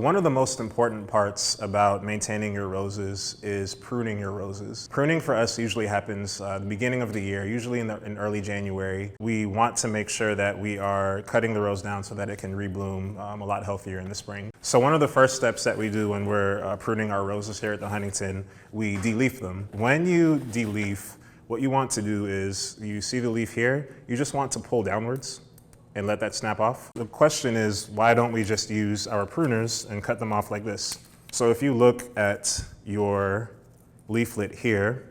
One of the most important parts about maintaining your roses is pruning your roses. Pruning for us usually happens the beginning of the year, usually in early January. We want to make sure that we are cutting the rose down so that it can rebloom a lot healthier in the spring. So one of the first steps that we do when we're pruning our roses here at the Huntington, we deleaf them. When you deleaf, what you want to do is, you see the leaf here, you just want to pull downwards and let that snap off. The question is, why don't we just use our pruners and cut them off like this? So if you look at your leaflet here,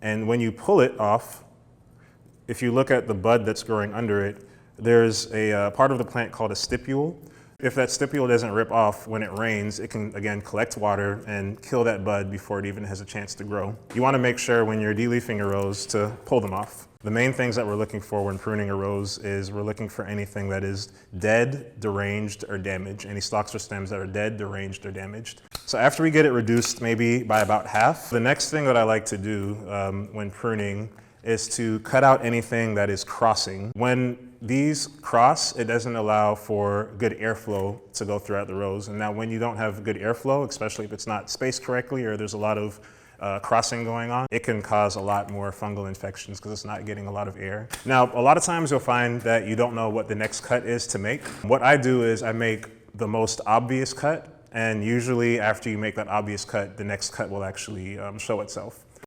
and when you pull it off, if you look at the bud that's growing under it, there's a part of the plant called a stipule. If that stipule doesn't rip off when it rains, it can again collect water and kill that bud before it even has a chance to grow. You want to make sure when you're deleafing a rose to pull them off. The main things that we're looking for when pruning a rose is we're looking for anything that is dead, deranged, or damaged. Any stalks or stems that are dead, deranged, or damaged. So after we get it reduced maybe by about half, the next thing that I like to do when pruning is to cut out anything that is crossing. When these cross, it doesn't allow for good airflow to go throughout the rose. And now when you don't have good airflow, especially if it's not spaced correctly or there's a lot of crossing going on, it can cause a lot more fungal infections because it's not getting a lot of air. Now, a lot of times you'll find that you don't know what the next cut is to make. What I do is I make the most obvious cut, and usually after you make that obvious cut, the next cut will actually show itself.